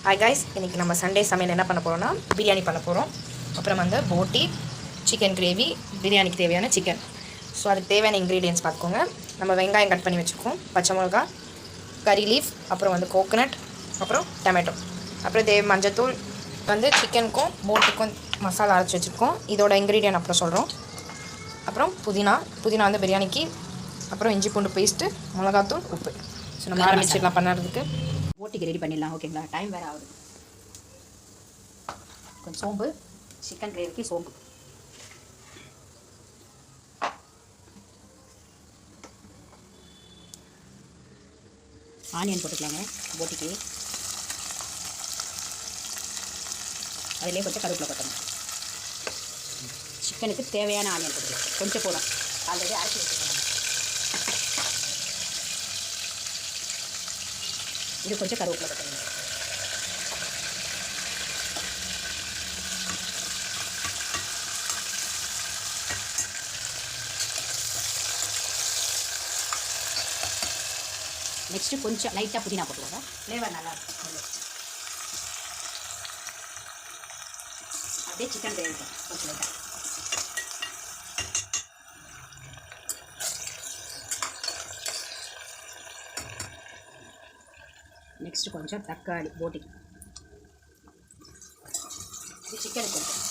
Hi guys, இன்றைக்கி நம்ம Sunday சமையல் என்ன பண்ண போகிறோம்னா பிரியாணி பண்ண போகிறோம். அப்புறம் வந்து போட்டி, சிக்கன் கிரேவி, பிரியாணிக்கு தேவையான சிக்கன். ஸோ அதுக்கு தேவையான இன்க்ரீடியன்ஸ் பார்த்துக்கோங்க. நம்ம வெங்காயம் கட் பண்ணி வச்சுருக்கோம், பச்சை மிளகா, கறி லீஃப், அப்புறம் வந்து கோகோனட், அப்புறம் டொமேட்டோ, அப்புறம் மஞ்சத்தூள், வந்து சிக்கனுக்கும் போட்டுக்கும் மசாலா அரைச்சி வச்சுருக்கோம். இதோட இன்க்ரீடியன்ட் அப்புறம் சொல்கிறோம். அப்புறம் புதினா வந்து பிரியாணிக்கு, அப்புறம் இஞ்சி பூண்டு பேஸ்ட்டு, மிளகாத்தூள், உப்பு. ஸோ நம்ம ஆரம்பிச்சிடலாம் பண்ணுறதுக்கு. போட்டிக்கு ரெடி பண்ணிடலாம். ஓகேங்களா, டைம் வேறு ஆகுது. கொஞ்சம் சோம்பு, சிக்கன் கிரேவிக்கு சோம்பு, ஆனியன் போட்டுக்கலாங்க போட்டிக்கு. அதிலே கொஞ்சம் கருவேப்பிலை கொட்டணும். சிக்கனுக்கு தேவையான ஆனியன் போட்டுக்கலாம், கொஞ்சம் போதும். ஆல்ரெடி அரைச்சி வச்சுக்கலாம். இது கொஞ்சம் கருவேப்பிலை கொட்டணும். நெக்ஸ்ட்டு கொஞ்சம் லைட்டாக புதினா போட்டுக்கோங்க, ஃப்ளேவர் நல்லாயிருக்கும். அப்படியே சிக்கன் கிரேவி கொஞ்சம் லைட்டாக. நெக்ஸ்ட்டு கொஞ்சம் தக்காளி போட்டிக்கு. இது சிக்கனுக்கு கொஞ்சம்.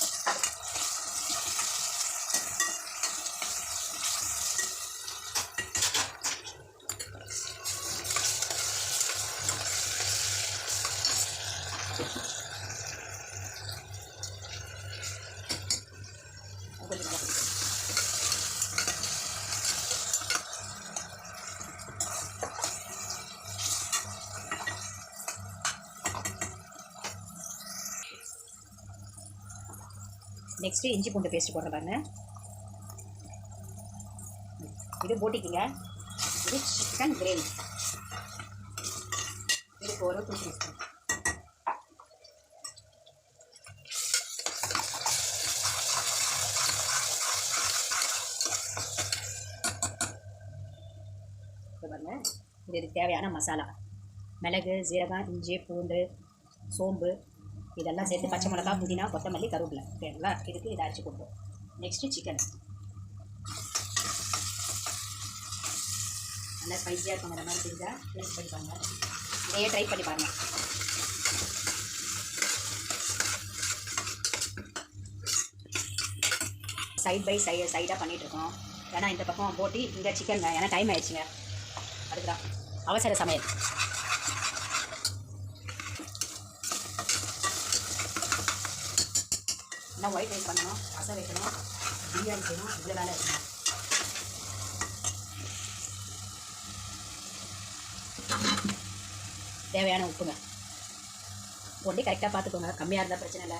நெக்ஸ்ட்டு இஞ்சி பூண்டு பேஸ்ட் போடுற பாருங்க. இது போட்டிக்குங்க. இது சிக்கன் கிரேவி. இது ஒரு 2 டீஸ்பூன். பாருங்க, இதுக்கு தேவையான மசாலா: மிளகு, ஜீரகம், இஞ்சி பூண்டு, சோம்பு, இதெல்லாம் சேர்த்து பச்சை மிளகா, புதினா, கொத்தமல்லி, கருவேப்பிலை. ஓகேங்களா, இதுக்கு இதை அரைச்சி கொடுப்போம். Next chicken. நல்லா ஸ்பைஸியாக இருக்கும். இந்த மாதிரி செஞ்சால் டேஸ்ட் பண்ணி பாருங்கள். இதையே ட்ரை பண்ணி பாருங்கள். சைட் பை சைடாக பண்ணிகிட்ருக்கோம். ஏன்னா இந்த பக்கம் போட்டி, இங்கே சிக்கன். ஏன்னா டைம் ஆயிடுச்சுங்க. அதுக்குதான் அவசர சமையல். இன்னும் ஒயிட் ரைஸ் பண்ணணும், ரசம் வைக்கணும், பிரியாணி செய்யணும். இவ்வளோ வேலை இருக்கணும். தேவையான உப்புங்க போட்டு கரெக்டாக பார்த்துக்கோங்க. கம்மியாக இருந்தால் பிரச்சனை இல்லை.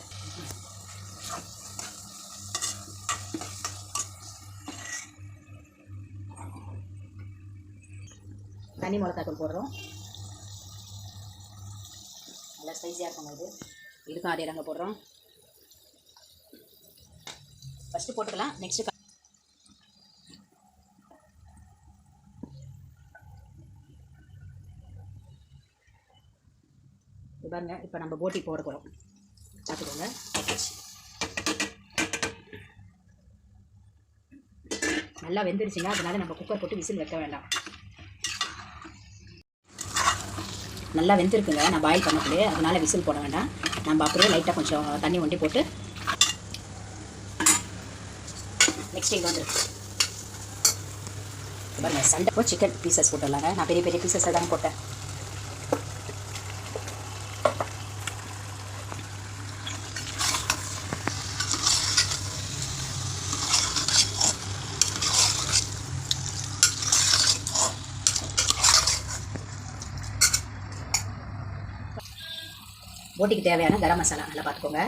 தனி மிளகாத்தூள் போடுறோம். நல்லா ஸ்பைஸியாக இருக்கும். இதுக்கும் அதே ரங்க போடுறோம். ஃபஸ்ட்டு போட்டுக்கலாம். நெக்ஸ்ட்டு பாருங்க, இப்போ நம்ம போட்டி போட போகிறோம். பார்த்துக்கோங்க. நல்லா வெந்துருச்சுங்க. அதனால நம்ம குக்கர் போட்டு விசில் வைக்க வேண்டாம். நல்லா வெந்திருக்குங்க. நான் பாயில் பண்ணக்குள்ளே, அதனால் விசில் போட வேண்டாம். நம்ம அப்படியே லைட்டாக கொஞ்சம் தண்ணி ஒண்டி போட்டு நெக்ஸ்ட் இங்கே வந்துருக்கு பாருங்க. சண்டை சிக்கன் பீசஸ் போட்டுடலாங்க. நான் பெரிய பெரிய பீசஸை தாங்க போட்டேன். போட்டிக்கு தேவையான கரம் மசாலா நல்லா பார்த்துக்கோங்க.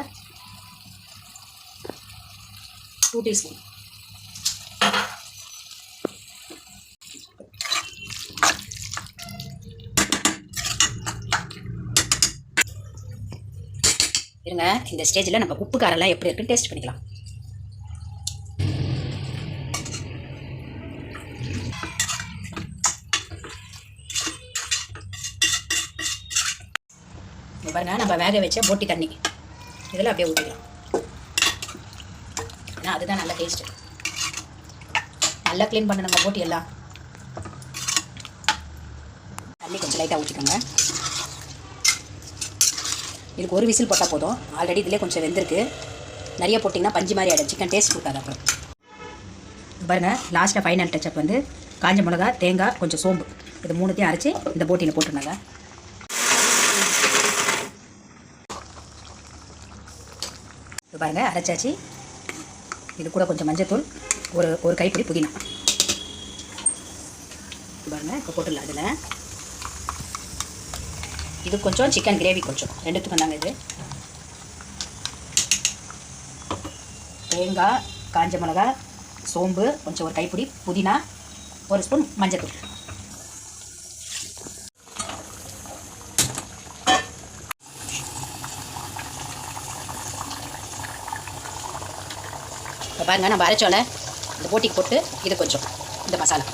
2 டீஸ்பூன். இருங்க, இந்த ஸ்டேஜில் நம்ம உப்பு காரெல்லாம் எப்படி இருக்குன்னு டேஸ்ட் பண்ணிக்கலாம். இங்க பாருங்க, நம்ம வேக வச்ச போட்டி தண்ணி இதில் அப்படியே ஊற்றிக்கலாம். ஏன்னா அதுதான் நல்ல டேஸ்ட்டு. நல்லா க்ளீன் பண்ணணுங்க போட்டி எல்லாம். தண்ணி கொஞ்சம் லைட்டாக ஊற்றிக்கோங்க. இதுக்கு ஒரு விசில் போட்டால் போதும். ஆல்ரெடி இதிலே கொஞ்சம் வெந்திருக்கு. நிறைய போட்டிங்கன்னா பஞ்சு மாதிரி ஆகிடும், சிக்கன் டேஸ்ட் கொடுக்காது. அப்புறம் பாருங்கள், லாஸ்ட்டாக ஃபைனல் டச்சப் வந்து காஞ்ச மிளகா, தேங்காய், கொஞ்சம் சோம்பு, இது மூணுத்தையும் அரைச்சி இந்த போட்டியில் போட்டுருந்தாங்க. இது பாருங்கள், அரைச்சாச்சு. இது கூட கொஞ்சம் மஞ்சத்தூள், ஒரு கைப்பிடி புதினா. இது பாருங்கள், இப்போ போட்டுடலாம். அதில் இது கொஞ்சம் சிக்கன் கிரேவி கொஞ்சம், ரெண்டுத்துக்கும் தாங்க இது. தேங்காய், காஞ்ச மிளகா, சோம்பு, கொஞ்சம் ஒரு கைப்பிடி புதினா, ஒரு ஸ்பூன் மஞ்சத்தூள். இப்போ பாருங்கள், நம்ம அரைச்சோல இந்த போட்டிக்கு போட்டு இது கொஞ்சம் இந்த மசாலா